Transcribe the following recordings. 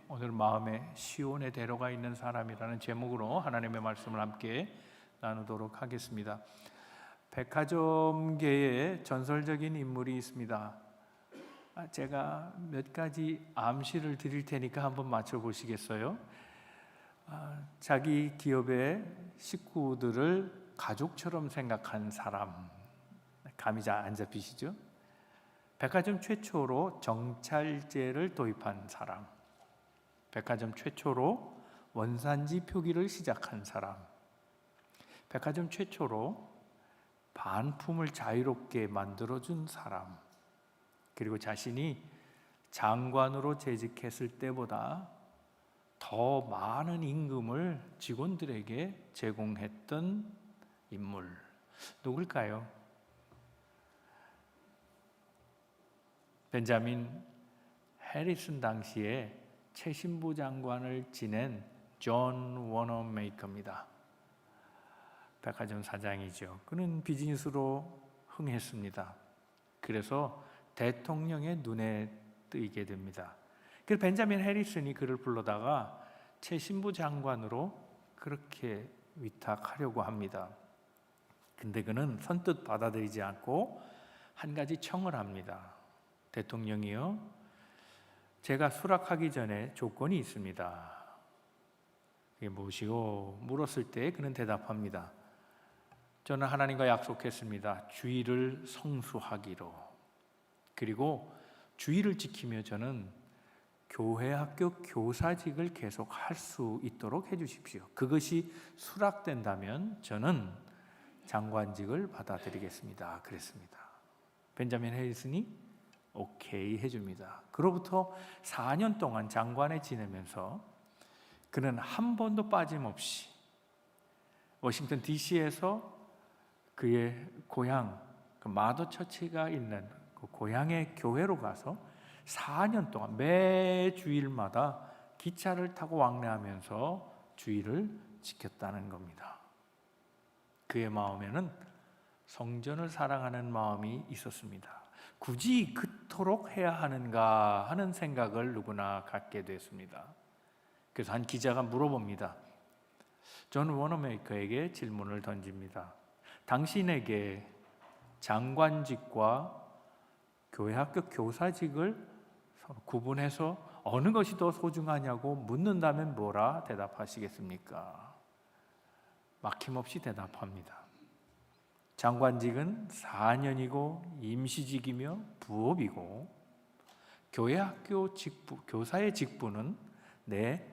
오늘 마음에 시온의 대로가 있는 사람이라는 제목으로 하나님의 말씀을 함께 나누도록 하겠습니다. 백화점계에 전설적인 인물이 있습니다. 제가 몇 가지 암시를 드릴 테니까 한번 맞춰보시겠어요? 자기 기업의 식구들을 가족처럼 생각한 사람, 감이 잘 안 잡히시죠? 백화점 최초로 정찰제를 도입한 사람, 백화점 최초로 원산지 표기를 시작한 사람, 백화점 최초로 반품을 자유롭게 만들어준 사람, 그리고 자신이 장관으로 재직했을 때보다 더 많은 임금을 직원들에게 제공했던 인물, 누굴까요? 벤자민 해리슨 당시에 최신부 장관을 지낸 존 워너메이커입니다. 백화점 사장이죠. 그는 비즈니스로 흥했습니다. 그래서 대통령의 눈에 띄게 됩니다. 그래서 벤자민 해리슨이 그를 불러다가 최신부 장관으로 그렇게 위탁하려고 합니다. 근데 그는 선뜻 받아들이지 않고 한 가지 청을 합니다. 대통령이요, 제가 수락하기 전에 조건이 있습니다. 그게 무엇이고 물었을 때 그는 대답합니다. 저는 하나님과 약속했습니다. 주의를 성수하기로. 그리고 주의를 지키며 저는 교회 학교 교사직을 계속 할 수 있도록 해주십시오. 그것이 수락된다면 저는 장관직을 받아들이겠습니다. 그랬습니다. 벤자민 해리슨이 오케이 해줍니다. 그로부터 4년 동안 장관에 지내면서 그는 한 번도 빠짐없이 워싱턴 DC에서 그의 고향 그 마더 처치가 있는 그 고향의 교회로 가서 4년 동안 매 주일마다 기차를 타고 왕래하면서 주의를 지켰다는 겁니다. 그의 마음에는 성전을 사랑하는 마음이 있었습니다. 굳이 그토록 해야 하는가 하는 생각을 누구나 갖게 됐습니다. 그래서 한 기자가 물어봅니다. 존 워너메이커에게 질문을 던집니다. 당신에게 장관직과 교회학교 교사직을 구분해서 어느 것이 더 소중하냐고 묻는다면 뭐라 대답하시겠습니까? 막힘없이 대답합니다. 장관직은 4년이고 임시직이며 부업이고 교회학교 직부, 교사의 직분은 내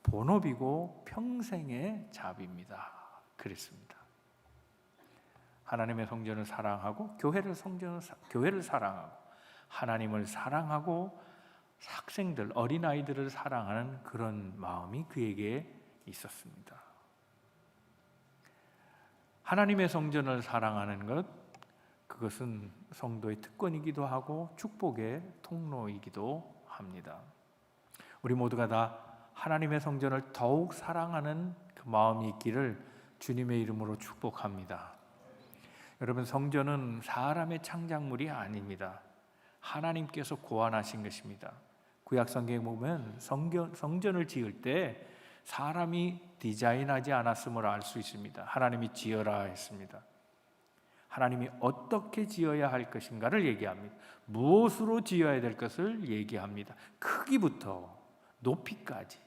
본업이고 평생의 잡입니다. 그랬습니다. 하나님의 성전을 사랑하고 교회를 사랑하고 하나님을 사랑하고 학생들, 어린아이들을 사랑하는 그런 마음이 그에게 있었습니다. 하나님의 성전을 사랑하는 것, 그것은 성도의 특권이기도 하고 축복의 통로이기도 합니다. 우리 모두가 다 하나님의 성전을 더욱 사랑하는 그 마음이 있기를 주님의 이름으로 축복합니다. 여러분, 성전은 사람의 창작물이 아닙니다. 하나님께서 고안하신 것입니다. 구약 성경에 보면 성전을 지을 때 사람이 디자인하지 않았음을 알 수 있습니다. 하나님이 지어라 했습니다. 하나님이 어떻게 지어야 할 것인가를 얘기합니다. 무엇으로 지어야 될 것을 얘기합니다. 크기부터 높이까지,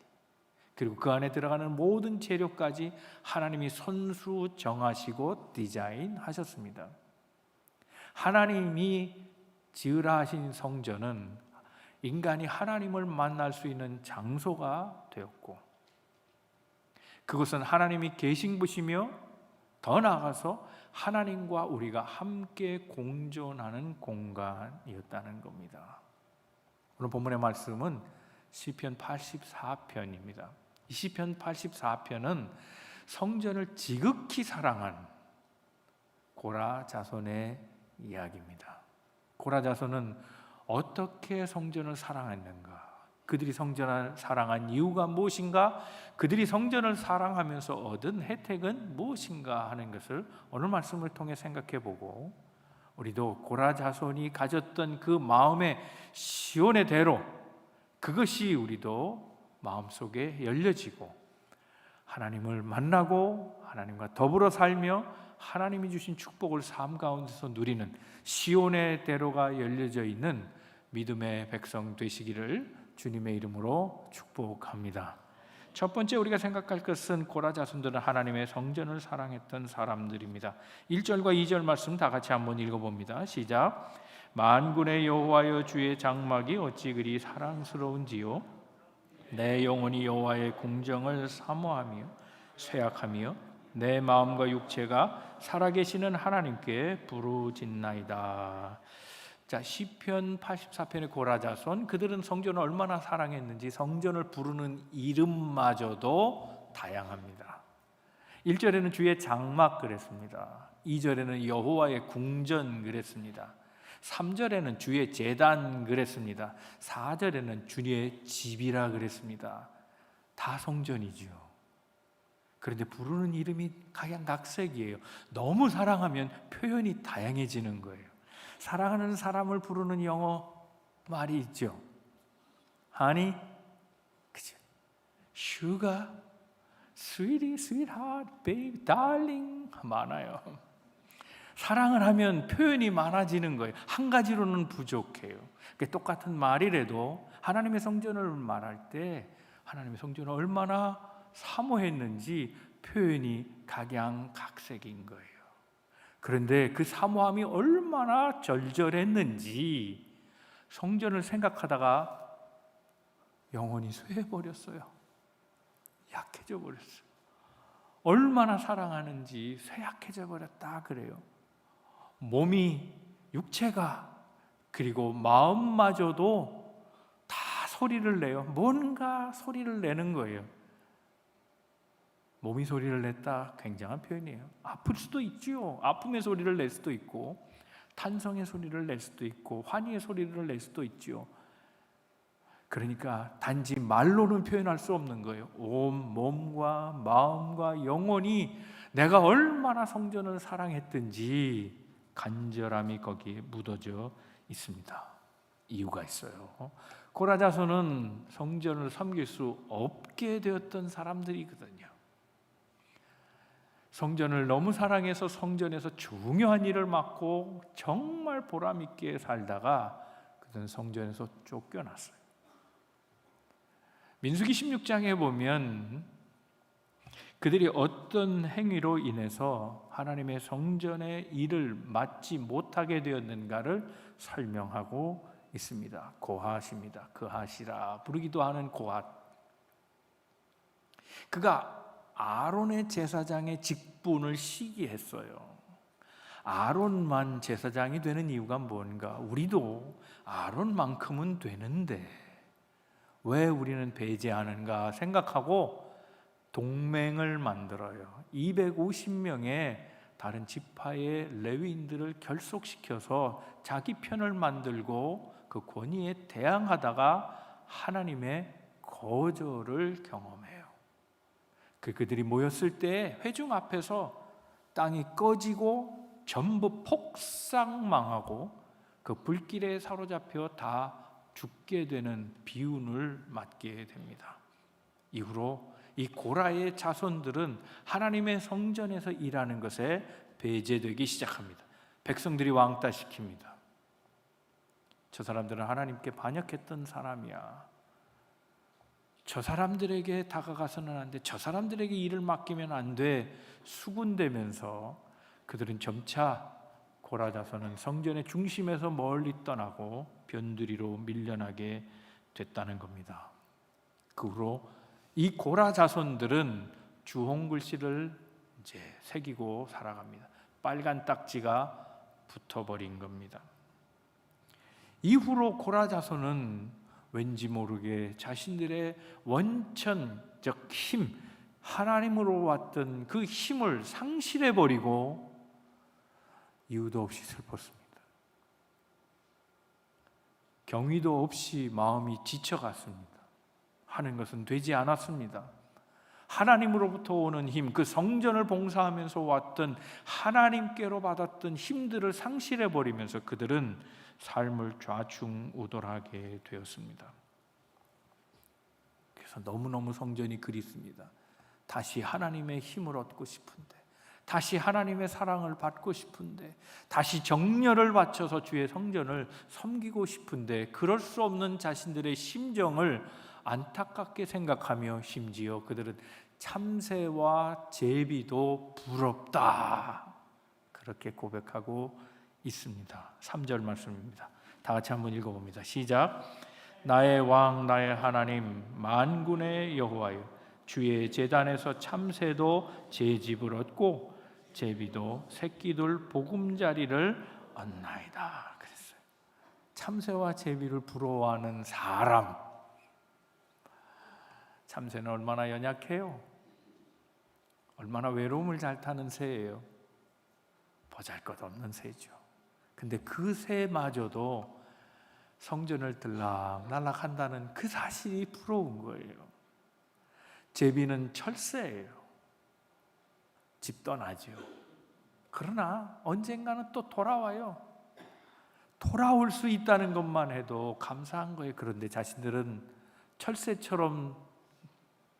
그리고 그 안에 들어가는 모든 재료까지 하나님이 손수 정하시고 디자인하셨습니다. 하나님이 지으라 하신 성전은 인간이 하나님을 만날 수 있는 장소가 되었고, 그것은 하나님이 계신곳이며 더 나아가서 하나님과 우리가 함께 공존하는 공간이었다는 겁니다. 오늘 본문의 말씀은 시편 84편입니다. 이 시편 84편은 성전을 지극히 사랑한 고라 자손의 이야기입니다. 고라 자손은 어떻게 성전을 사랑했는가? 그들이 성전을 사랑한 이유가 무엇인가? 그들이 성전을 사랑하면서 얻은 혜택은 무엇인가 하는 것을 오늘 말씀을 통해 생각해 보고, 우리도 고라 자손이 가졌던 그 마음의 시온의 대로, 그것이 우리도 마음속에 열려지고 하나님을 만나고 하나님과 더불어 살며 하나님이 주신 축복을 삶 가운데서 누리는 시온의 대로가 열려져 있는 믿음의 백성 되시기를 주님의 이름으로 축복합니다. 첫 번째 우리가 생각할 것은 고라 자손들은 하나님의 성전을 사랑했던 사람들입니다. 1절과 2절 말씀 다 같이 한번 읽어봅니다. 시작. 만군의 여호와여, 주의 장막이 어찌 그리 사랑스러운지요. 내 영혼이 여호와의 궁정을 사모하며 쇠약하며 내 마음과 육체가 살아계시는 하나님께 부르짖나이다. 자, 시편 84편의 고라 자손, 그들은 성전을 얼마나 사랑했는지 성전을 부르는 이름마저도 다양합니다. 1절에는 주의 장막 그랬습니다. 2절에는 여호와의 궁전 그랬습니다. 3절에는 주의 제단 그랬습니다. 4절에는 주의 집이라 그랬습니다. 다 성전이죠. 그런데 부르는 이름이 각양각색이에요. 너무 사랑하면 표현이 다양해지는 거예요. 사랑하는 사람을 부르는 영어 말이 있죠. Honey, 그죠? Sugar, Sweetie, Sweetheart, Baby, Darling 많아요. 사랑을 하면 표현이 많아지는 거예요. 한 가지로는 부족해요. 똑같은 말이라도 하나님의 성전을 말할 때 하나님의 성전을 얼마나 사모했는지 표현이 각양각색인 거예요. 그런데 그 사모함이 얼마나 절절했는지 성전을 생각하다가 영혼이 쇠해버렸어요. 약해져 버렸어요. 얼마나 사랑하는지 쇠약해져 버렸다 그래요. 몸이, 육체가, 그리고 마음마저도 다 소리를 내요. 뭔가 소리를 내는 거예요. 몸이 소리를 냈다, 굉장한 표현이에요. 아플 수도 있죠. 아픔의 소리를 낼 수도 있고, 탄성의 소리를 낼 수도 있고, 환희의 소리를 낼 수도 있죠. 그러니까 단지 말로는 표현할 수 없는 거예요. 온 몸과 마음과 영혼이 내가 얼마나 성전을 사랑했든지 간절함이 거기에 묻어져 있습니다. 이유가 있어요. 고라 자손은 성전을 섬길 수 없게 되었던 사람들이거든요. 성전을 너무 사랑해서 성전에서 중요한 일을 맡고 정말 보람 있게 살다가 그들은 성전에서 쫓겨났어요. 민수기 16장에 보면 그들이 어떤 행위로 인해서 하나님의 성전의 일을 맡지 못하게 되었는가를 설명하고 있습니다. 고핫입니다. 그핫이라 부르기도 하는 고핫. 그가 아론의 제사장의 직분을 시기했어요. 아론만 제사장이 되는 이유가 뭔가? 우리도 아론만큼은 되는데 왜 우리는 배제하는가 생각하고 동맹을 만들어요. 250명의 다른 지파의 레위인들을 결속시켜서 자기 편을 만들고 그 권위에 대항하다가 하나님의 거절을 경험해요. 그들이 모였을 때 회중 앞에서 땅이 꺼지고 전부 폭삭망하고 그 불길에 사로잡혀 다 죽게 되는 비운을 맞게 됩니다. 이후로 이 고라의 자손들은 하나님의 성전에서 일하는 것에 배제되기 시작합니다. 백성들이 왕따시킵니다. 저 사람들은 하나님께 반역했던 사람이야. 저 사람들에게 다가가서는 안 돼. 저 사람들에게 일을 맡기면 안 돼. 수군대면서 그들은 점차 고라 자손은 성전의 중심에서 멀리 떠나고 변두리로 밀려나게 됐다는 겁니다. 그 후로 이 고라 자손들은 주홍 글씨를 이제 새기고 살아갑니다. 빨간 딱지가 붙어버린 겁니다. 이후로 고라 자손은 왠지 모르게 자신들의 원천적 힘, 하나님으로 왔던 그 힘을 상실해버리고 이유도 없이 슬펐습니다. 경위도 없이 마음이 지쳐갔습니다. 하는 것은 되지 않았습니다. 하나님으로부터 오는 힘, 그 성전을 봉사하면서 왔던 하나님께로 받았던 힘들을 상실해버리면서 그들은 삶을 좌충우돌하게 되었습니다. 그래서 너무너무 성전이 그립습니다. 다시 하나님의 힘을 얻고 싶은데, 다시 하나님의 사랑을 받고 싶은데, 다시 정열을 바쳐서 주의 성전을 섬기고 싶은데 그럴 수 없는 자신들의 심정을 안타깝게 생각하며 심지어 그들은 참새와 제비도 부럽다, 그렇게 고백하고 있습니다. 3절 말씀입니다. 다 같이 한번 읽어봅니다. 시작. 나의 왕 나의 하나님 만군의 여호와여, 주의 제단에서 참새도 제 집을 얻고 제비도 새끼들 보금자리를 얻나이다 그랬어요. 참새와 제비를 부러워하는 사람. 참새는 얼마나 연약해요. 얼마나 외로움을 잘 타는 새예요. 보잘것없는 새죠. 근데 그 새마저도 성전을 들락날락 한다는 그 사실이 부러운 거예요. 제비는 철새예요. 집 떠나죠. 그러나 언젠가는 또 돌아와요. 돌아올 수 있다는 것만 해도 감사한 거예요. 그런데 자신들은 철새처럼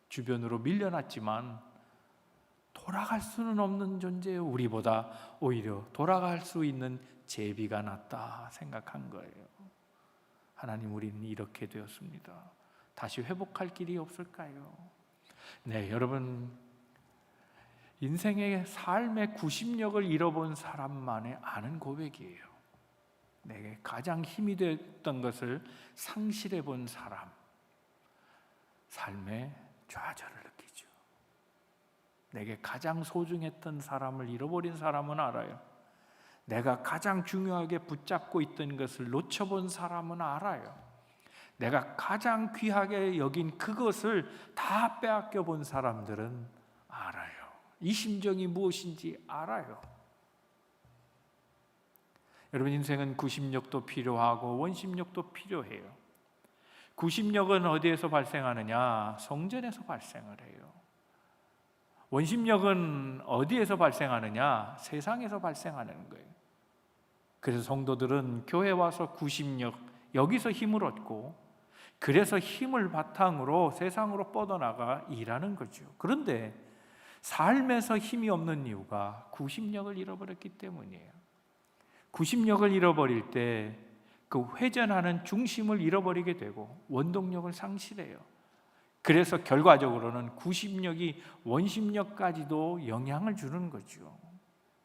주변으로 밀려났지만 돌아갈 수는 없는 존재예요. 우리보다 오히려 돌아갈 수 있는 제비가 낫다 생각한 거예요. 하나님, 우리는 이렇게 되었습니다. 다시 회복할 길이 없을까요? 네, 여러분, 인생의 삶의 구심력을 잃어본 사람만의 아는 고백이에요. 내게 가장 힘이 됐던 것을 상실해 본 사람, 삶의 좌절을 느끼죠. 내게 가장 소중했던 사람을 잃어버린 사람은 알아요. 내가 가장 중요하게 붙잡고 있던 것을 놓쳐본 사람은 알아요. 내가 가장 귀하게 여긴 그것을 다 빼앗겨 본 사람들은 알아요. 이 심정이 무엇인지 알아요. 여러분, 인생은 구심력도 필요하고 원심력도 필요해요. 구심력은 어디에서 발생하느냐? 성전에서 발생을 해요. 원심력은 어디에서 발생하느냐? 세상에서 발생하는 거예요. 그래서 성도들은 교회 와서 구심력, 여기서 힘을 얻고, 그래서 힘을 바탕으로 세상으로 뻗어나가 일하는 거죠. 그런데 삶에서 힘이 없는 이유가 구심력을 잃어버렸기 때문이에요. 구심력을 잃어버릴 때 그 회전하는 중심을 잃어버리게 되고 원동력을 상실해요. 그래서 결과적으로는 구심력이 원심력까지도 영향을 주는 거죠.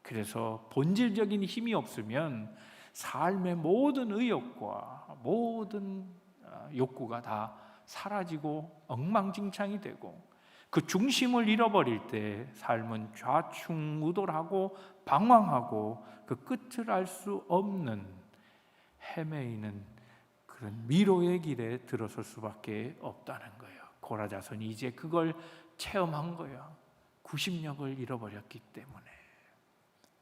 그래서 본질적인 힘이 없으면 삶의 모든 의욕과 모든 욕구가 다 사라지고 엉망진창이 되고, 그 중심을 잃어버릴 때 삶은 좌충우돌하고 방황하고 그 끝을 알 수 없는 헤매이는 그런 미로의 길에 들어설 수밖에 없다는 거예요. 고라자손이 이제 그걸 체험한 거예요. 구심력을 잃어버렸기 때문에.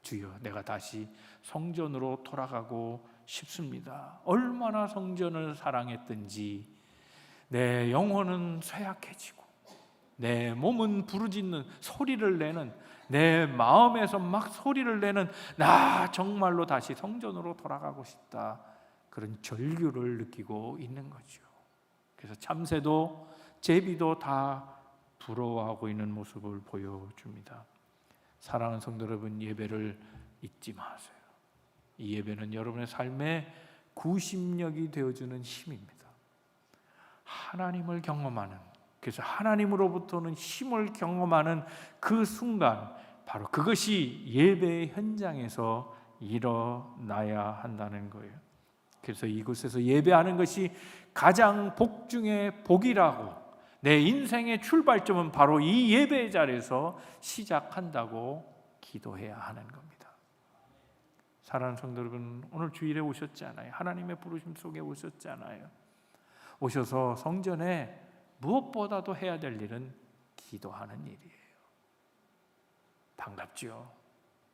주여, 내가 다시 성전으로 돌아가고 싶습니다. 얼마나 성전을 사랑했든지 내 영혼은 쇠약해지고 내 몸은 부르짖는 소리를 내는, 내 마음에서 막 소리를 내는, 나 정말로 다시 성전으로 돌아가고 싶다, 그런 절규를 느끼고 있는 거죠. 그래서 참새도 제비도 다 부러워하고 있는 모습을 보여줍니다. 사랑하는 성도 여러분, 예배를 잊지 마세요. 이 예배는 여러분의 삶의 구심력이 되어주는 힘입니다. 하나님을 경험하는, 그래서 하나님으로부터는 힘을 경험하는 그 순간, 바로 그것이 예배의 현장에서 일어나야 한다는 거예요. 그래서 이곳에서 예배하는 것이 가장 복 중에 복이라고, 내 인생의 출발점은 바로 이 예배의 자리에서 시작한다고 기도해야 하는 겁니다. 사랑하는 성도 여러분, 오늘 주일에 오셨잖아요. 하나님의 부르심 속에 오셨잖아요. 오셔서 성전에 무엇보다도 해야 될 일은 기도하는 일이에요. 반갑죠?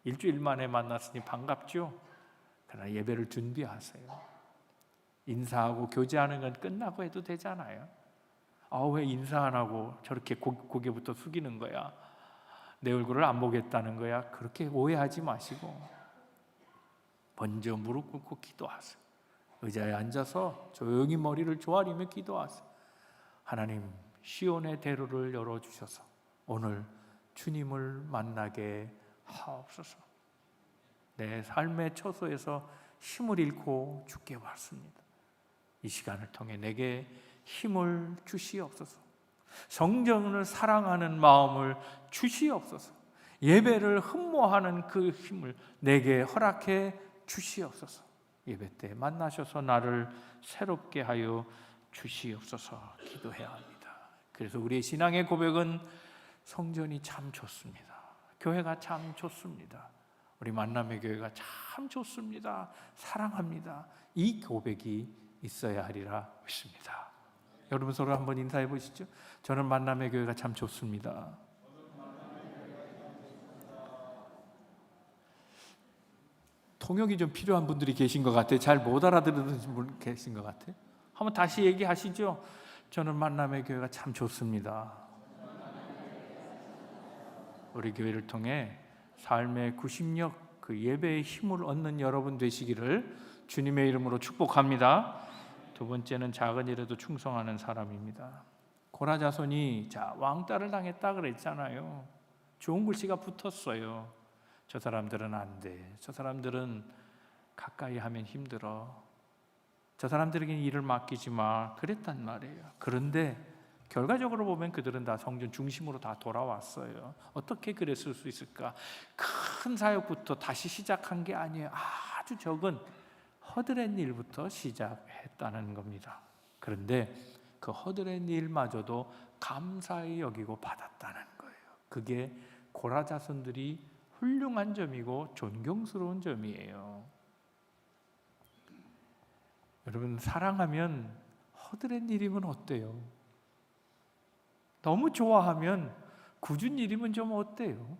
일주일 만에 만났으니 반갑죠? 그러나 예배를 준비하세요. 인사하고 교제하는 건 끝나고 해도 되잖아요. 왜 인사 안 하고 저렇게 고개부터 숙이는 거야? 내 얼굴을 안 보겠다는 거야? 그렇게 오해하지 마시고 먼저 무릎 꿇고 기도하세요. 의자에 앉아서 조용히 머리를 조아리며 기도하세요. 하나님, 시온의 대로를 열어주셔서 오늘 주님을 만나게 하옵소서. 내 삶의 처소에서 힘을 잃고 죽게 왔습니다. 이 시간을 통해 내게 힘을 주시옵소서. 성전을 사랑하는 마음을 주시옵소서. 예배를 흠모하는 그 힘을 내게 허락해 주시옵소서. 예배 때 만나셔서 나를 새롭게 하여 주시옵소서 기도해야 합니다. 그래서 우리의 신앙의 고백은 성전이 참 좋습니다. 교회가 참 좋습니다. 우리 만남의 교회가 참 좋습니다. 사랑합니다. 이 고백이 있어야 하리라 믿습니다. 여러분 서로 한번 인사해 보시죠. 저는 만남의 교회가 참 좋습니다. 통역이 좀 필요한 분들이 계신 것 같아요. 잘 못 알아들으는 분 계신 것 같아요. 한번 다시 얘기하시죠. 저는 만남의 교회가 참 좋습니다. 우리 교회를 통해 삶의 구심력, 그 예배의 힘을 얻는 여러분 되시기를 주님의 이름으로 축복합니다. 두 번째는 작은 일에도 충성하는 사람입니다. 고라자손이 왕따를 당했다 그랬잖아요. 좋은 글씨가 붙었어요. 저 사람들은 안 돼. 저 사람들은 가까이 하면 힘들어. 저 사람들에게 일을 맡기지 마. 그랬단 말이에요. 그런데 결과적으로 보면 그들은 다 성전 중심으로 다 돌아왔어요. 어떻게 그랬을 수 있을까? 큰 사역부터 다시 시작한 게 아니에요. 아주 적은 허드렛 일부터 시작했다는 겁니다. 그런데 그 허드렛 일마저도 감사히 여기고 받았다는 거예요. 그게 고라 자손들이 훌륭한 점이고 존경스러운 점이에요. 여러분 사랑하면 허드렛 일이면 어때요? 너무 좋아하면 굳은 일이면 좀 어때요?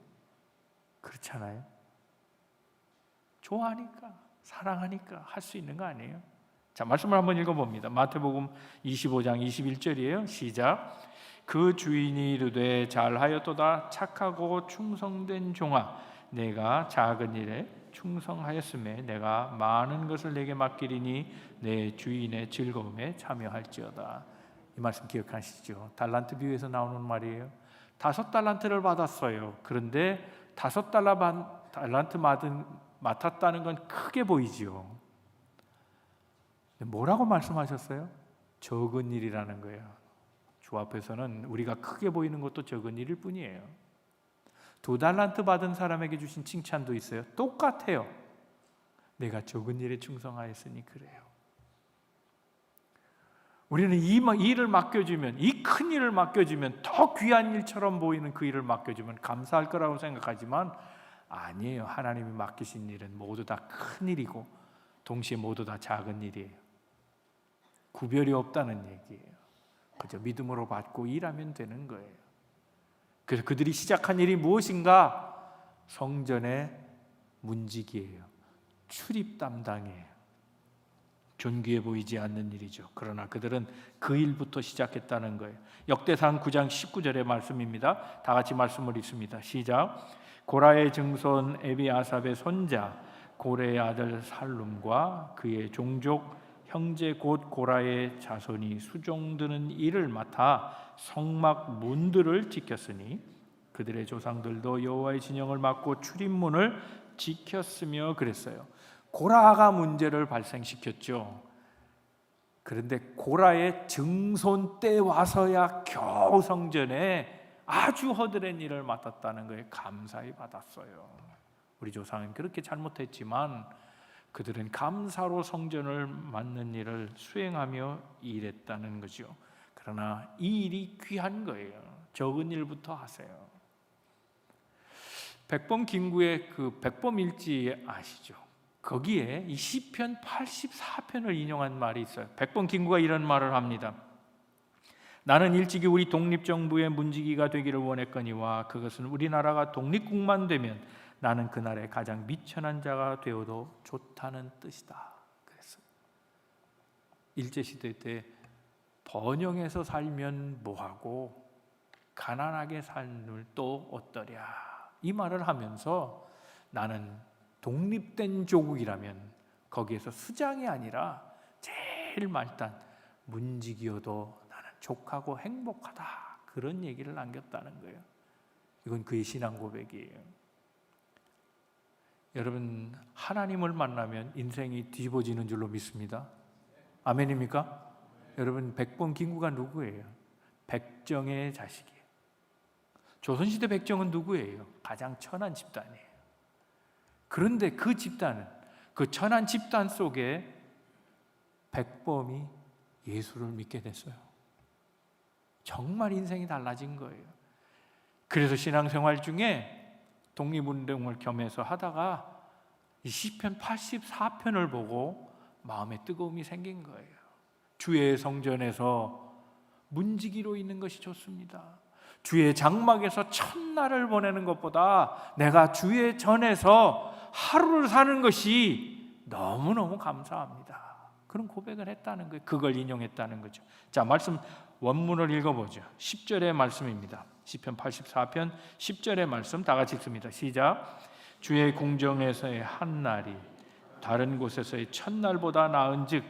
그렇잖아요. 좋아하니까 사랑하니까 할 수 있는 거 아니에요? 자, 말씀을 한번 읽어봅니다. 마태복음 25장 21절이에요. 시작. 그 주인이 이르되 잘하였도다 착하고 충성된 종아 내가 작은 일에 충성하였음에 내가 많은 것을 내게 맡기리니 내 주인의 즐거움에 참여할지어다. 이 말씀 기억하시죠? 달란트 비유에서 나오는 말이에요. 5달란트를 받았어요. 그런데 5달란트 맡았다는 건 크게 보이지요. 뭐라고 말씀하셨어요? 적은 일이라는 거예요. 주 앞에서는 우리가 크게 보이는 것도 적은 일일 뿐이에요. 2달란트 받은 사람에게 주신 칭찬도 있어요. 똑같아요. 내가 적은 일에 충성하였으니 그래요. 우리는 이 일을 맡겨주면, 이 큰 일을 맡겨주면, 더 귀한 일처럼 보이는 그 일을 맡겨주면 감사할 거라고 생각하지만 아니에요. 하나님이 맡기신 일은 모두 다 큰 일이고 동시에 모두 다 작은 일이에요. 구별이 없다는 얘기예요. 그저 믿음으로 받고 일하면 되는 거예요. 그래서 그들이 시작한 일이 무엇인가? 성전의 문지기예요. 출입 담당이에요. 존귀해 보이지 않는 일이죠. 그러나 그들은 그 일부터 시작했다는 거예요. 역대상 9장 19절의 말씀입니다. 다 같이 말씀을 읽습니다. 시작. 고라의 증손 에비아삽의 손자 고레의 아들 살룸과 그의 종족 형제 곧 고라의 자손이 수종드는 일을 맡아 성막 문들을 지켰으니 그들의 조상들도 여호와의 진영을 맡고 출입문을 지켰으며 그랬어요. 고라가 문제를 발생시켰죠. 그런데 고라의 증손 때 와서야 겨우 성전에 아주 허드렛 일을 맡았다는 거에 감사히 받았어요. 우리 조상은 그렇게 잘못했지만 그들은 감사로 성전을 맡는 일을 수행하며 일했다는 거죠. 그러나 이 일이 귀한 거예요. 적은 일부터 하세요. 백범김구의 그 백범일지 아시죠? 거기에 이 시편 84편을 인용한 말이 있어요. 백범김구가 이런 말을 합니다. 나는 일찍이 우리 독립정부의 문지기가 되기를 원했거니와 그것은 우리나라가 독립국만 되면 나는 그날에 가장 미천한 자가 되어도 좋다는 뜻이다. 그랬어요. 일제시대 때 번영해서 살면 뭐하고 가난하게 살면 또 어떠랴 이 말을 하면서 나는 독립된 조국이라면 거기에서 수장이 아니라 제일 말단 문지기여도 나는 족하고 행복하다 그런 얘기를 남겼다는 거예요. 이건 그의 신앙 고백이에요. 여러분, 하나님을 만나면 인생이 뒤집어지는 줄로 믿습니다. 아멘입니까? 여러분, 백범 김구가 누구예요? 백정의 자식이에요. 조선시대 백정은 누구예요? 가장 천한 집단이에요. 그런데 그 집단은, 그 천한 집단 속에 백범이 예수를 믿게 됐어요. 정말 인생이 달라진 거예요. 그래서 신앙생활 중에 독립운동을 겸해서 하다가 이 시편 84편을 보고 마음에 뜨거움이 생긴 거예요. 주의 성전에서 문지기로 있는 것이 좋습니다. 주의 장막에서 첫날을 보내는 것보다 내가 주의 전에서 하루를 사는 것이 너무너무 감사합니다. 그런 고백을 했다는 거예요. 그걸 인용했다는 거죠. 자, 말씀 원문을 읽어보죠. 10절의 말씀입니다. 시편 84편 10절의 말씀 다 같이 읽습니다. 시작. 주의 궁정에서의 한날이 다른 곳에서의 첫날보다 나은즉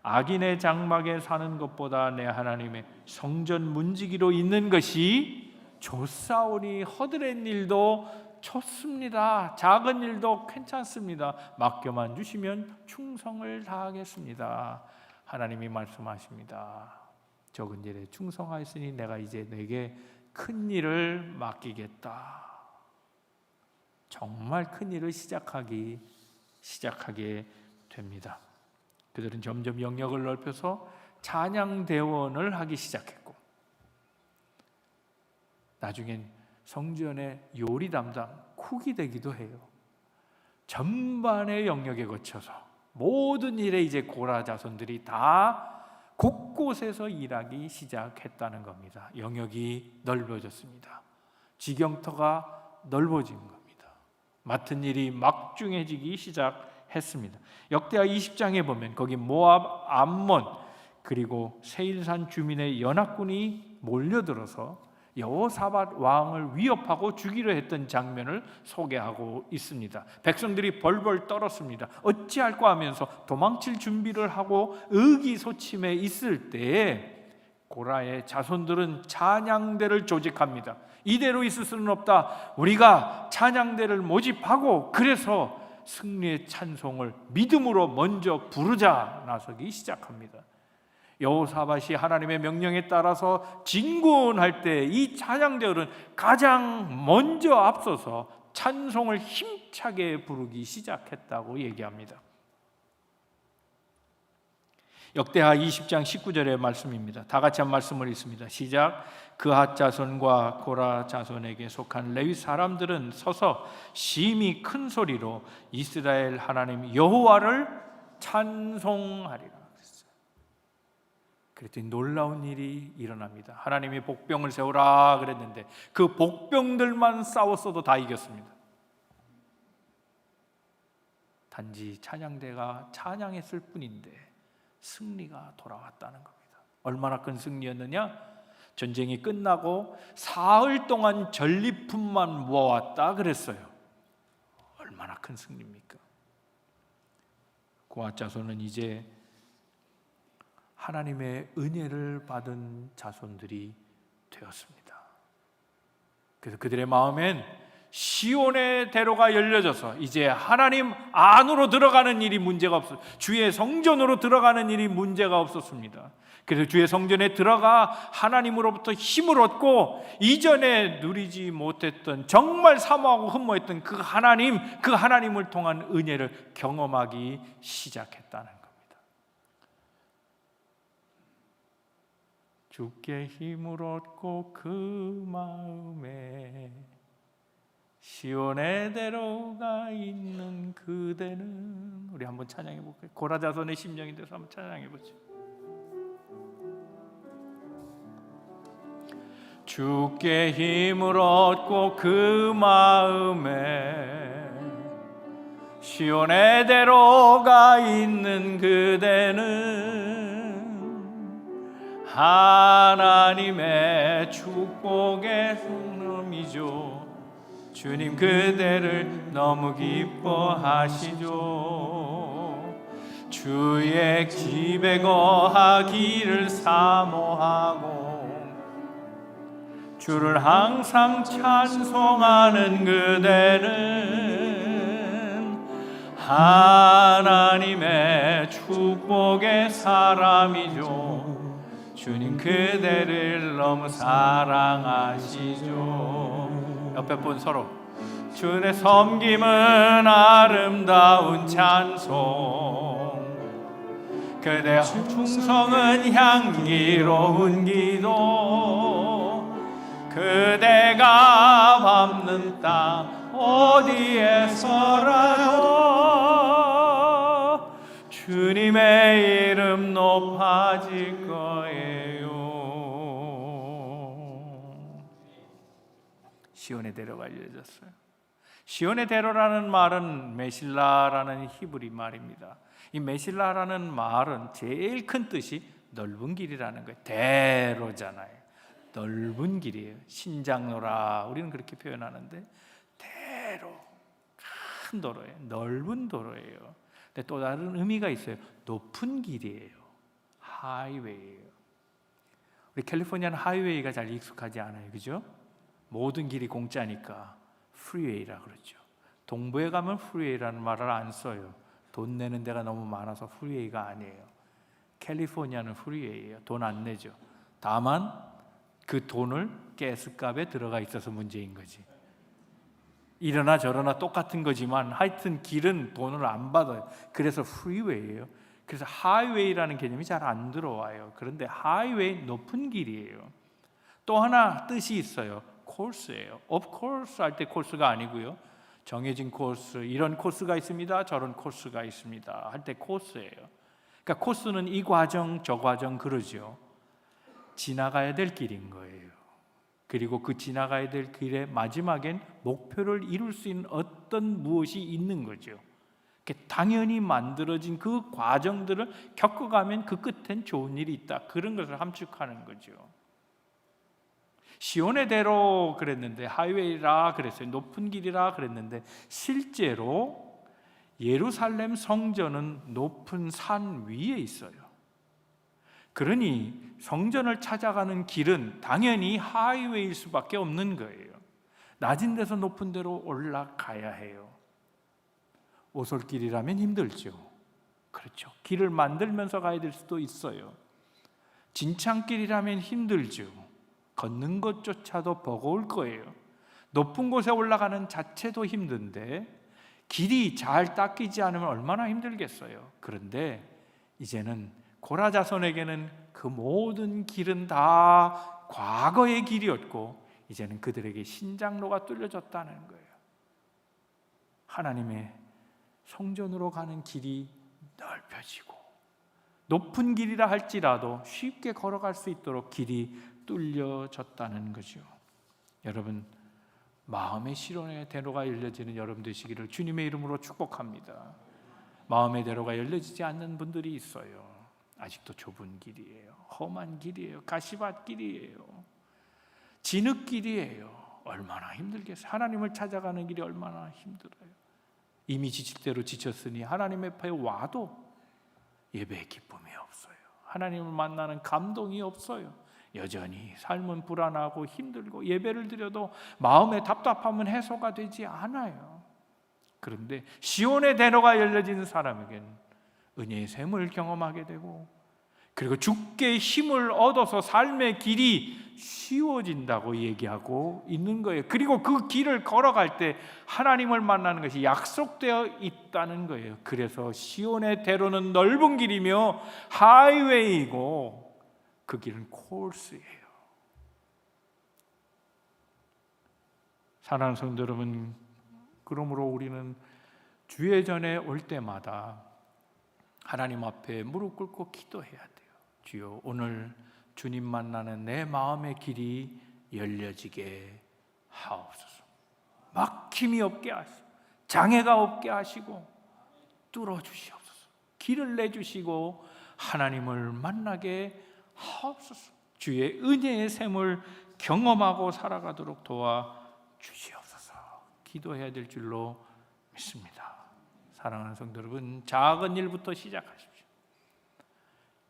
악인의 장막에 사는 것보다 내 하나님의 성전 문지기로 있는 것이 좋사오니 허드렛 일도 좋습니다. 작은 일도 괜찮습니다. 맡겨만 주시면 충성을 다하겠습니다. 하나님이 말씀하십니다. 적은 일에 충성하였으니 내가 이제 내게 큰 일을 맡기겠다. 정말 큰 일을 시작하게 됩니다. 그들은 점점 영역을 넓혀서 찬양대원을 하기 시작했고, 나중엔 성전의 요리 담당 쿡이 되기도 해요. 전반의 영역에 거쳐서 모든 일에 이제 고라 자손들이 다 곳곳에서 일하기 시작했다는 겁니다. 영역이 넓어졌습니다. 지경터가 넓어진 겁니다. 맡은 일이 막중해지기 시작했습니다. 역대하 20장에 보면 거기 모압, 암몬 그리고 세일산 주민의 연합군이 몰려들어서 여호사밧 왕을 위협하고 죽이려 했던 장면을 소개하고 있습니다. 백성들이 벌벌 떨었습니다. 어찌할까 하면서 도망칠 준비를 하고 의기소침해 있을 때에 고라의 자손들은 찬양대를 조직합니다. 이대로 있을 수는 없다. 우리가 찬양대를 모집하고 그래서 승리의 찬송을 믿음으로 먼저 부르자 나서기 시작합니다. 여호사밧이 하나님의 명령에 따라서 진군할 때 이 찬양대들은 가장 먼저 앞서서 찬송을 힘차게 부르기 시작했다고 얘기합니다. 역대하 20장 19절의 말씀입니다. 다 같이 한 말씀을 읽습니다. 시작. 그핫 자손과 고라 자손에게 속한 레위 사람들은 서서 심히 큰 소리로 이스라엘 하나님 여호와를 찬송하리라. 그랬더니 놀라운 일이 일어납니다. 하나님이 복병을 세우라 그랬는데 그 복병들만 싸웠어도 다 이겼습니다. 단지 찬양대가 찬양했을 뿐인데 승리가 돌아왔다는 겁니다. 얼마나 큰 승리였느냐? 전쟁이 끝나고 사흘 동안 전리품만 모아왔다 그랬어요. 얼마나 큰 승리입니까? 고핫 자손은 이제 하나님의 은혜를 받은 자손들이 되었습니다. 그래서 그들의 마음엔 시온의 대로가 열려져서 이제 하나님 안으로 들어가는 일이 문제가 없었어요. 주의 성전으로 들어가는 일이 문제가 없었습니다. 그래서 주의 성전에 들어가 하나님으로부터 힘을 얻고 이전에 누리지 못했던 정말 사모하고 흠모했던 그 하나님을 통한 은혜를 경험하기 시작했다는 겁니다. 주께 힘을 얻고 그 마음에 시온의 대로가 있는 그대는, 우리 한번 찬양해 볼까요? 고라 자손의 심정이 돼서 한번 찬양해 보죠. 주께 힘을 얻고 그 마음에 시온의 대로가 있는 그대는 하나님의 축복의 성놈이죠. 주님 그대를 너무 기뻐하시죠. 주의 집에 거하기를 사모하고 주를 항상 찬송하는 그대는 하나님의 축복의 사람이죠. 주님 그대를 너무 사랑하시죠. 옆에 분 서로 주의 섬김은 아름다운 찬송, 그대 충성은 향기로운 기도, 그대가 밟는 땅 어디에서라도 주님의 이름 높아질 거예요. 시온의 대로가 알려졌어요. 시온의 대로라는 말은 메실라라는 히브리 말입니다. 이 메실라라는 말은 제일 큰 뜻이 넓은 길이라는 거예요. 대로잖아요. 넓은 길이에요. 신장로라 우리는 그렇게 표현하는데 대로, 큰 도로예요. 넓은 도로예요. 근데 또 다른 의미가 있어요. 높은 길이에요. 하이웨이예요. 우리 캘리포니아는 하이웨이가 잘 익숙하지 않아요, 그죠? 모든 길이 공짜니까 프리웨이라 그러죠. 동부에 가면 프리웨이라는 말을 안 써요. 돈 내는 데가 너무 많아서 프리웨이가 아니에요. 캘리포니아는 프리웨이예요. 돈 안 내죠. 다만 그 돈을 가스값에 들어가 있어서 문제인 거지. 이러나 저러나 똑같은 거지만 하여튼 길은 돈을 안 받아요. 그래서 프리웨이예요. 그래서 하이웨이라는 개념이 잘 안 들어와요. 그런데 하이웨이, 높은 길이에요. 또 하나 뜻이 있어요. 코스예요. of course 할 때 코스가 아니고요. 정해진 코스, 이런 코스가 있습니다. 저런 코스가 있습니다. 할 때 코스예요. 그러니까 코스는 이 과정, 저 과정 그러죠. 지나가야 될 길인 거예요. 그리고 그 지나가야 될 길의 마지막엔 목표를 이룰 수 있는 어떤 무엇이 있는 거죠. 당연히 만들어진 그 과정들을 겪어가면 그 끝엔 좋은 일이 있다. 그런 것을 함축하는 거죠. 시온의 대로 그랬는데 하이웨이라 그랬어요. 높은 길이라 그랬는데 실제로 예루살렘 성전은 높은 산 위에 있어요. 그러니 성전을 찾아가는 길은 당연히 하이웨이일 수밖에 없는 거예요. 낮은 데서 높은 데로 올라가야 해요. 오솔길이라면 힘들죠. 그렇죠. 길을 만들면서 가야 될 수도 있어요. 진창길이라면 힘들죠. 걷는 것조차도 버거울 거예요. 높은 곳에 올라가는 자체도 힘든데 길이 잘 닦이지 않으면 얼마나 힘들겠어요. 그런데 이제는 고라 자손에게는 그 모든 길은 다 과거의 길이었고 이제는 그들에게 신장로가 뚫려졌다는 거예요. 하나님의 성전으로 가는 길이 넓혀지고 높은 길이라 할지라도 쉽게 걸어갈 수 있도록 길이 뚫려졌다는 거죠. 여러분, 마음의 시론의 대로가 열려지는 여러분 되시기를 주님의 이름으로 축복합니다. 마음의 대로가 열려지지 않는 분들이 있어요. 아직도 좁은 길이에요. 험한 길이에요. 가시밭 길이에요. 진흙길이에요. 얼마나 힘들겠어요. 하나님을 찾아가는 길이 얼마나 힘들어요. 이미 지칠 대로 지쳤으니 하나님 앞에 와도 예배의 기쁨이 없어요. 하나님을 만나는 감동이 없어요. 여전히 삶은 불안하고 힘들고 예배를 드려도 마음의 답답함은 해소가 되지 않아요. 그런데 시온의 대로가 열려진 사람에게는 은혜의 샘을 경험하게 되고 그리고 주께 힘을 얻어서 삶의 길이 쉬워진다고 얘기하고 있는 거예요. 그리고 그 길을 걸어갈 때 하나님을 만나는 것이 약속되어 있다는 거예요. 그래서 시온의 대로는 넓은 길이며 하이웨이고 그 길은 코스예요. 사랑하는 성도 여러분, 그러므로 우리는 주의 전에 올 때마다 하나님 앞에 무릎 꿇고 기도해야 돼요. 주여, 오늘 주님 만나는 내 마음의 길이 열려지게 하옵소서. 막힘이 없게 하시고 장애가 없게 하시고 뚫어주시옵소서. 길을 내주시고 하나님을 만나게 하옵소서. 주의 은혜의 샘을 경험하고 살아가도록 도와주시옵소서. 기도해야 될 줄로 믿습니다. 사랑하는 성도 여러분, 작은 일부터 시작하십시오.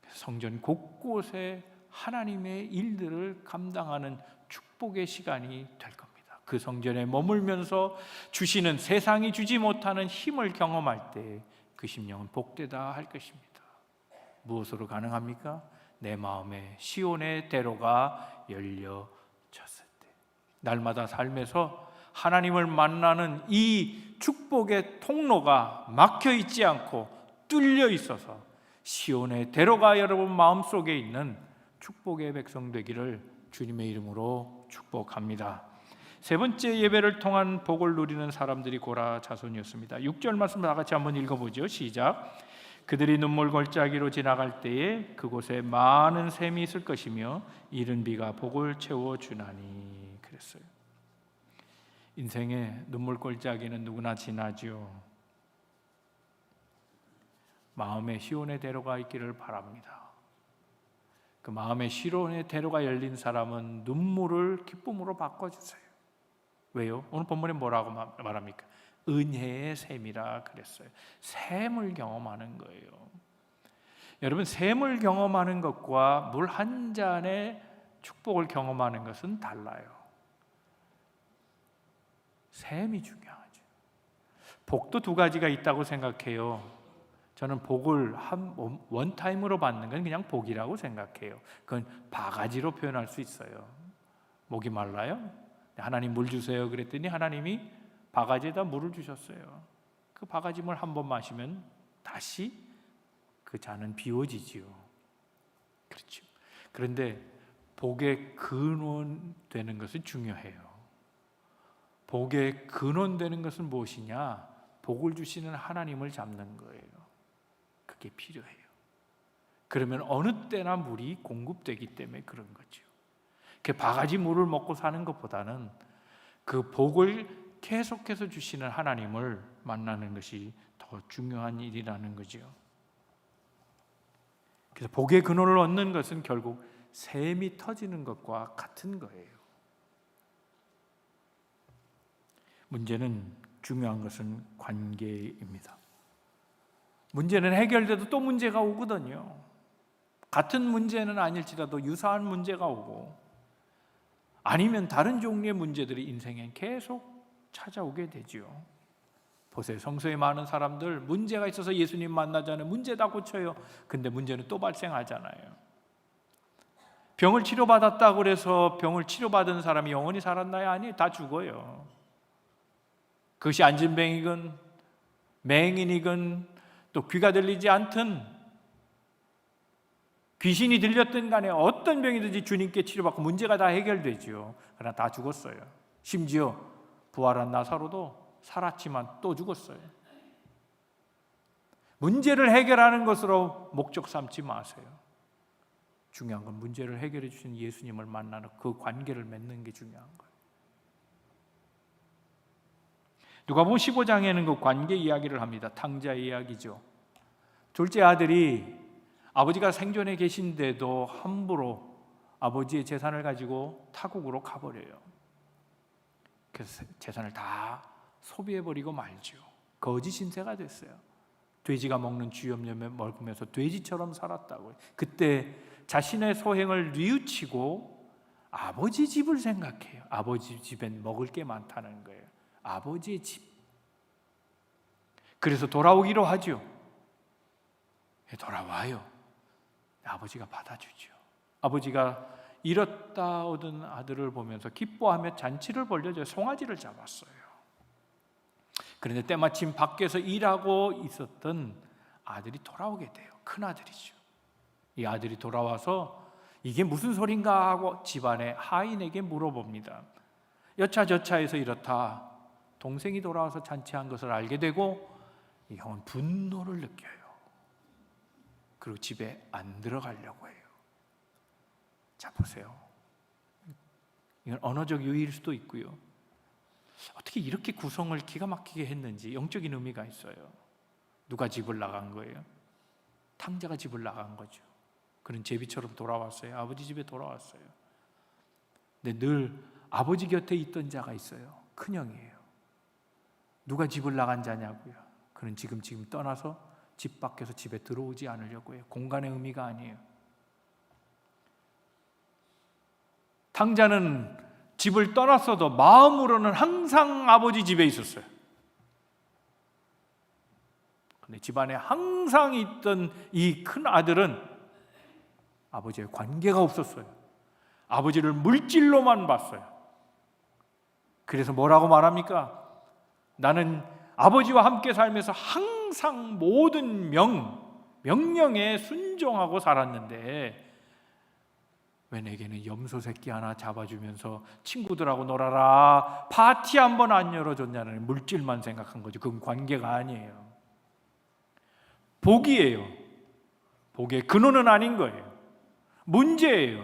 성전 곳곳에 하나님의 일들을 감당하는 축복의 시간이 될 겁니다. 그 성전에 머물면서 주시는 세상이 주지 못하는 힘을 경험할 때 그 심령은 복되다 할 것입니다. 무엇으로 가능합니까? 내 마음에 시온의 대로가 열려졌을 때, 날마다 삶에서 하나님을 만나는 이 축복의 통로가 막혀 있지 않고 뚫려 있어서 시온의 대로가 여러분 마음속에 있는 축복의 백성 되기를 주님의 이름으로 축복합니다. 세 번째 예배를 통한 복을 누리는 사람들이 고라 자손이었습니다. 6절 말씀 다 같이 한번 읽어보죠. 시작. 그들이 눈물 골짜기로 지나갈 때에 그곳에 많은 샘이 있을 것이며 이른 비가 복을 채워주나니. 그랬어요. 인생의 눈물 골짜기는 누구나 지나죠. 마음의 시온의 대로가 있기를 바랍니다. 그 마음의 시온의 대로가 열린 사람은 눈물을 기쁨으로 바꿔주세요. 왜요? 오늘 본문에 뭐라고 말합니까? 은혜의 샘이라 그랬어요. 샘을 경험하는 거예요. 여러분, 샘을 경험하는 것과 물 한 잔의 축복을 경험하는 것은 달라요. 샘이 중요하죠. 복도 두 가지가 있다고 생각해요. 저는 복을 원타임으로 받는 건 그냥 복이라고 생각해요. 그건 바가지로 표현할 수 있어요. 목이 말라요? 하나님 물 주세요 그랬더니 하나님이 바가지에다 물을 주셨어요. 그 바가지 물 한 번 마시면 다시 그 잔은 비워지지요. 그렇죠. 그런데 복의 근원 되는 것은 중요해요. 복의 근원 되는 것은 무엇이냐? 복을 주시는 하나님을 잡는 거예요. 그게 필요해요. 그러면 어느 때나 물이 공급되기 때문에 그런 거죠. 그 바가지 물을 먹고 사는 것보다는 그 복을 계속해서 주시는 하나님을 만나는 것이 더 중요한 일이라는 거죠. 그래서 복의 근원을 얻는 것은 결국 샘이 터지는 것과 같은 거예요. 문제는, 중요한 것은 관계입니다. 문제는 해결돼도 또 문제가 오거든요. 같은 문제는 아닐지라도 유사한 문제가 오고, 아니면 다른 종류의 문제들이 인생에 계속 찾아오게 되죠. 보세요. 성서에 많은 사람들 문제가 있어서 예수님 만나잖아요. 문제 다 고쳐요. 근데 문제는 또 발생하잖아요. 병을 치료받았다고 그래서 병을 치료받은 사람이 영원히 살았나요? 아니에요. 다 죽어요. 그것이 안진뱅이건 맹인이건 또 귀가 들리지 않든 귀신이 들렸든 간에 어떤 병이든지 주님께 치료받고 문제가 다 해결되죠. 그러나 다 죽었어요. 심지어 부활한 나사로도 살았지만 또 죽었어요. 문제를 해결하는 것으로 목적 삼지 마세요. 중요한 건 문제를 해결해 주신 예수님을 만나는 그 관계를 맺는 게 중요한 거예요. 누가복음 15장에는 그 관계 이야기를 합니다. 탕자 이야기죠. 둘째 아들이 아버지가 생존해 계신데도 함부로 아버지의 재산을 가지고 타국으로 가버려요. 그래서 재산을 다 소비해버리고 말죠. 거지 신세가 됐어요. 돼지가 먹는 쥐염염에 먹으면서 돼지처럼 살았다고요. 그때 자신의 소행을 뉘우치고 아버지 집을 생각해요. 아버지 집엔 먹을 게 많다는 거예요. 아버지의 집. 그래서 돌아오기로 하죠. 돌아와요. 아버지가 받아주죠. 아버지가 잃었다 오던 아들을 보면서 기뻐하며 잔치를 벌려줘요. 송아지를 잡았어요. 그런데 때마침 밖에서 일하고 있었던 아들이 돌아오게 돼요. 큰 아들이죠. 이 아들이 돌아와서 이게 무슨 소린가 하고 집안의 하인에게 물어봅니다. 여차저차해서 이렇다. 동생이 돌아와서 잔치한 것을 알게 되고 이 형은 분노를 느껴요. 그리고 집에 안 들어가려고 해요. 자, 보세요. 이건 언어적 유희일 수도 있고요. 어떻게 이렇게 구성을 기가 막히게 했는지 영적인 의미가 있어요. 누가 집을 나간 거예요? 탕자가 집을 나간 거죠. 그는 제비처럼 돌아왔어요. 아버지 집에 돌아왔어요. 근데 늘 아버지 곁에 있던 자가 있어요. 큰형이에요. 누가 집을 나간 자냐고요. 그는 지금 떠나서 집 밖에서 집에 들어오지 않으려고 해요. 공간의 의미가 아니에요. 탕자는 집을 떠났어도 마음으로는 항상 아버지 집에 있었어요. 근데 집안에 항상 있던 이 큰 아들은 아버지의 관계가 없었어요. 아버지를 물질로만 봤어요. 그래서 뭐라고 말합니까? 나는 아버지와 함께 살면서 항상 모든 명령에 순종하고 살았는데 왜 내게는 염소 새끼 하나 잡아주면서 친구들하고 놀아라, 파티 한 번 안 열어줬냐는 물질만 생각한 거죠. 그건 관계가 아니에요. 복이에요. 복의 근원은 아닌 거예요. 문제예요.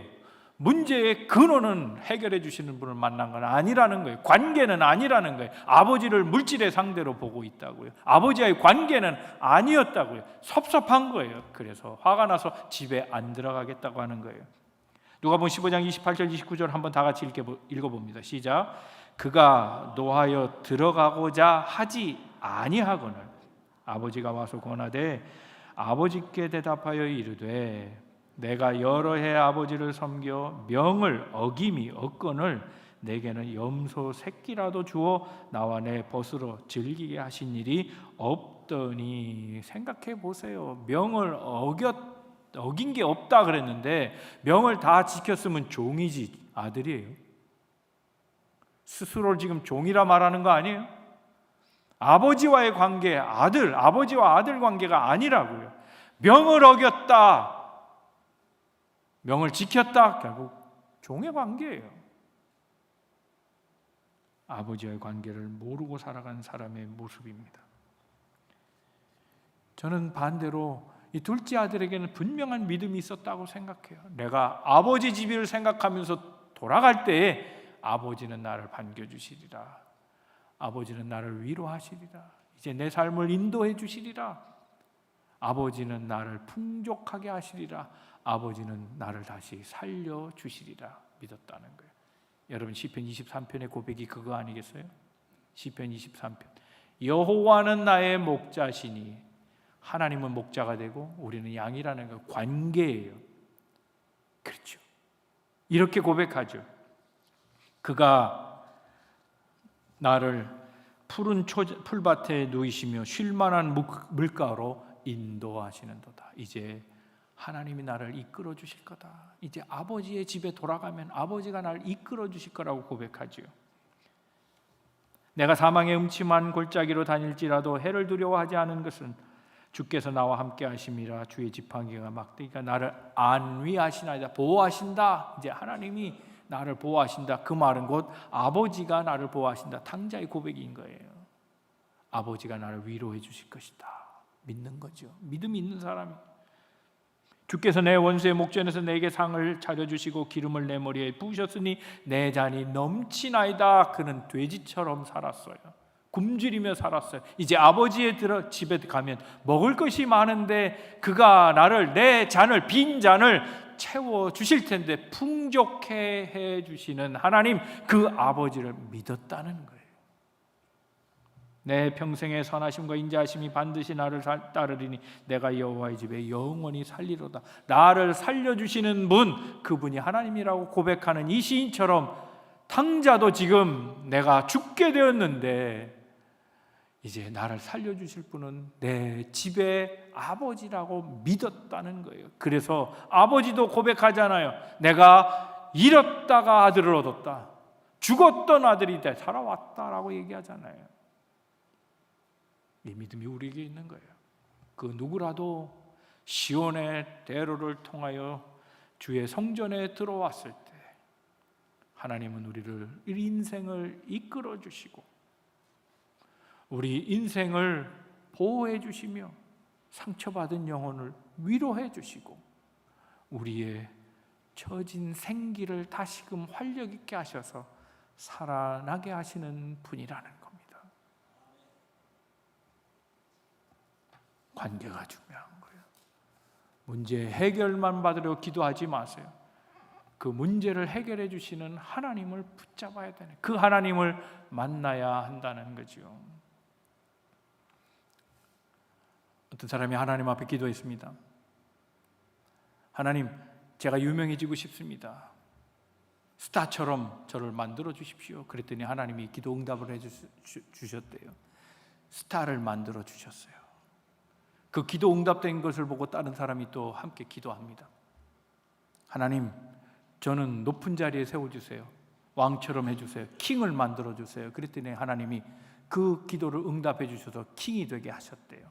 문제의 근원은 해결해 주시는 분을 만난 건 아니라는 거예요. 관계는 아니라는 거예요. 아버지를 물질의 상대로 보고 있다고요. 아버지와의 관계는 아니었다고요. 섭섭한 거예요. 그래서 화가 나서 집에 안 들어가겠다고 하는 거예요. 누가복음 15장 28절 29절 한번 다 같이 읽어봅니다. 시작. 그가 노하여 들어가고자 하지 아니하거늘 아버지가 와서 권하되 아버지께 대답하여 이르되 내가 여러 해 아버지를 섬겨 명을 어김이 없거늘 내게는 염소 새끼라도 주어 나와 내 벗으로 즐기게 하신 일이 없더니. 생각해 보세요. 명을 어긴 게 없다 그랬는데 명을 다 지켰으면 종이지 아들이에요. 스스로를 지금 종이라 말하는 거 아니에요? 아버지와의 관계, 아버지와 아들 관계가 아니라고요. 명을 어겼다, 명을 지켰다, 결국 종의 관계예요. 아버지와의 관계를 모르고 살아가는 사람의 모습입니다. 저는 반대로 이 둘째 아들에게는 분명한 믿음이 있었다고 생각해요. 내가 아버지 집을 생각하면서 돌아갈 때에 아버지는 나를 반겨주시리라. 아버지는 나를 위로하시리라. 이제 내 삶을 인도해 주시리라. 아버지는 나를 풍족하게 하시리라. 아버지는 나를 다시 살려주시리라 믿었다는 거예요. 여러분 시편 23편의 고백이 그거 아니겠어요? 시편 23편 여호와는 나의 목자시니. 하나님은 목자가 되고 우리는 양이라는 거 관계예요. 그렇죠. 이렇게 고백하죠. 그가 나를 푸른 풀밭에 누이시며 쉴만한 물가로 인도하시는도다. 이제 하나님이 나를 이끌어 주실 거다. 이제 아버지의 집에 돌아가면 아버지가 나를 이끌어 주실 거라고 고백하지요. 내가 사망의 음침한 골짜기로 다닐지라도 해를 두려워하지 않은 것은 주께서 나와 함께 하심이라. 주의 지팡이가 막대기가 나를 안위하시나이다. 보호하신다. 이제 하나님이 나를 보호하신다. 그 말은 곧 아버지가 나를 보호하신다. 탕자의 고백인 거예요. 아버지가 나를 위로해 주실 것이다. 믿는 거죠. 믿음이 있는 사람이. 주께서 내 원수의 목전에서 내게 상을 차려주시고 기름을 내 머리에 부으셨으니 내 잔이 넘치나이다. 그는 돼지처럼 살았어요. 굶주리며 살았어요. 이제 아버지의 집에 가면 먹을 것이 많은데 그가 나를 내 잔을 빈 잔을 채워 주실 텐데 풍족해 해 주시는 하나님, 그 아버지를 믿었다는 거예요. 내 평생의 선하심과 인자하심이 반드시 나를 따르리니 내가 여호와의 집에 영원히 살리로다. 나를 살려주시는 분, 그분이 하나님이라고 고백하는 이 시인처럼 탕자도 지금 내가 죽게 되었는데 이제 나를 살려주실 분은 내 집의 아버지라고 믿었다는 거예요. 그래서 아버지도 고백하잖아요. 내가 잃었다가 아들을 얻었다. 죽었던 아들이 살아왔다라고 얘기하잖아요. 이 믿음이 우리에게 있는 거예요. 그 누구라도 시온의 대로를 통하여 주의 성전에 들어왔을 때 하나님은 우리를 인생을 이끌어 주시고 우리 인생을 보호해 주시며 상처받은 영혼을 위로해 주시고 우리의 처진 생기를 다시금 활력 있게 하셔서 살아나게 하시는 분이라는 겁니다. 관계가 중요한 거예요. 문제 해결만 받으려 기도하지 마세요. 그 문제를 해결해 주시는 하나님을 붙잡아야 되네. 그 하나님을 만나야 한다는 거죠. 어떤 사람이 하나님 앞에 기도했습니다. 하나님, 제가 유명해지고 싶습니다. 스타처럼 저를 만들어 주십시오. 그랬더니 하나님이 기도 응답을 해주셨대요. 스타를 만들어 주셨어요. 그 기도 응답된 것을 보고 다른 사람이 또 함께 기도합니다. 하나님, 저는 높은 자리에 세워주세요. 왕처럼 해주세요. 킹을 만들어 주세요. 그랬더니 하나님이 그 기도를 응답해 주셔서 킹이 되게 하셨대요.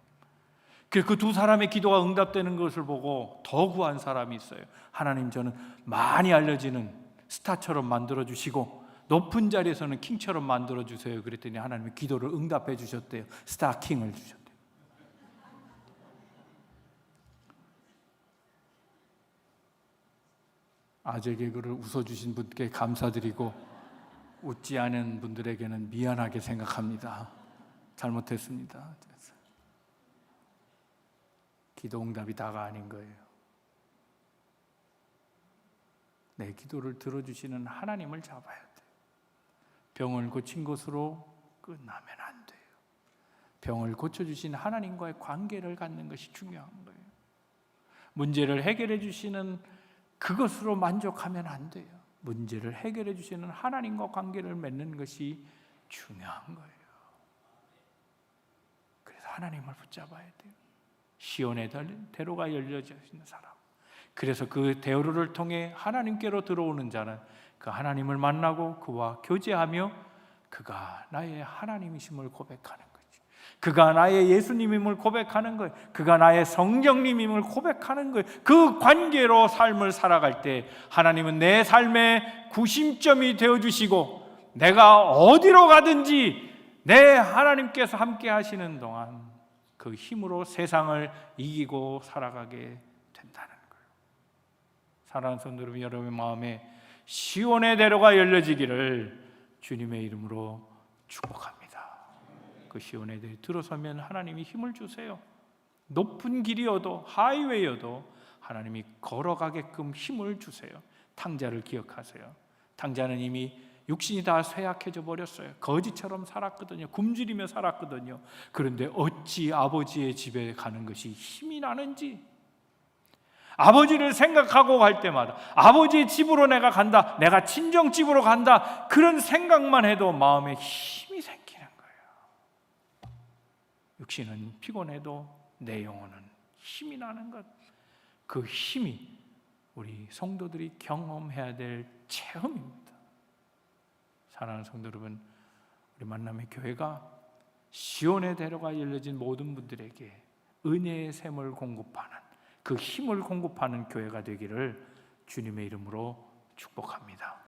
그래서 그 두 사람의 기도가 응답되는 것을 보고 더 구한 사람이 있어요. 하나님, 저는 많이 알려지는 스타처럼 만들어 주시고 높은 자리에서는 킹처럼 만들어 주세요. 그랬더니 하나님이 기도를 응답해 주셨대요. 스타 킹을 주셨대요. 아재 개그를 웃어주신 분께 감사드리고 웃지 않은 분들에게는 미안하게 생각합니다. 잘못했습니다. 기도 응답이 다가 아닌 거예요. 내 기도를 들어주시는 하나님을 잡아야 돼요. 병을 고친 것으로 끝나면 안 돼요. 병을 고쳐주신 하나님과의 관계를 갖는 것이 중요한 거예요. 문제를 해결해 주시는 그것으로 만족하면 안 돼요. 문제를 해결해 주시는 하나님과 관계를 맺는 것이 중요한 거예요. 그래서 하나님을 붙잡아야 돼요. 시온의 대로가 열려져 있는 사람. 그래서 그 대로를 통해 하나님께로 들어오는 자는 그 하나님을 만나고 그와 교제하며 그가 나의 하나님이심을 고백하는 거지. 그가 나의 예수님임을 고백하는 거예요. 그가 나의 성령님임을 고백하는 거예요. 그 관계로 삶을 살아갈 때 하나님은 내 삶의 구심점이 되어주시고 내가 어디로 가든지 내 하나님께서 함께 하시는 동안 그 힘으로 세상을 이기고 살아가게 된다는 거예요. 사랑하는 성도 여러분, 여러분의 마음에 시온의 대로가 열려지기를 주님의 이름으로 축복합니다. 그 시온의 대로 들어서면 하나님이 힘을 주세요. 높은 길이어도 하이웨이여도 하나님이 걸어가게끔 힘을 주세요. 탕자를 기억하세요. 탕자는 이미 육신이 다 쇠약해져 버렸어요. 거지처럼 살았거든요. 굶주리며 살았거든요. 그런데 어찌 아버지의 집에 가는 것이 힘이 나는지, 아버지를 생각하고 갈 때마다 아버지의 집으로 내가 간다, 내가 친정집으로 간다, 그런 생각만 해도 마음에 힘이 생기는 거예요. 육신은 피곤해도 내 영혼은 힘이 나는 것, 그 힘이 우리 성도들이 경험해야 될 체험입니다. 사랑하는 성도 여러분, 우리 만남의 교회가 시온의 대로가 열려진 모든 분들에게 은혜의 샘을 공급하는, 그 힘을 공급하는 교회가 되기를 주님의 이름으로 축복합니다.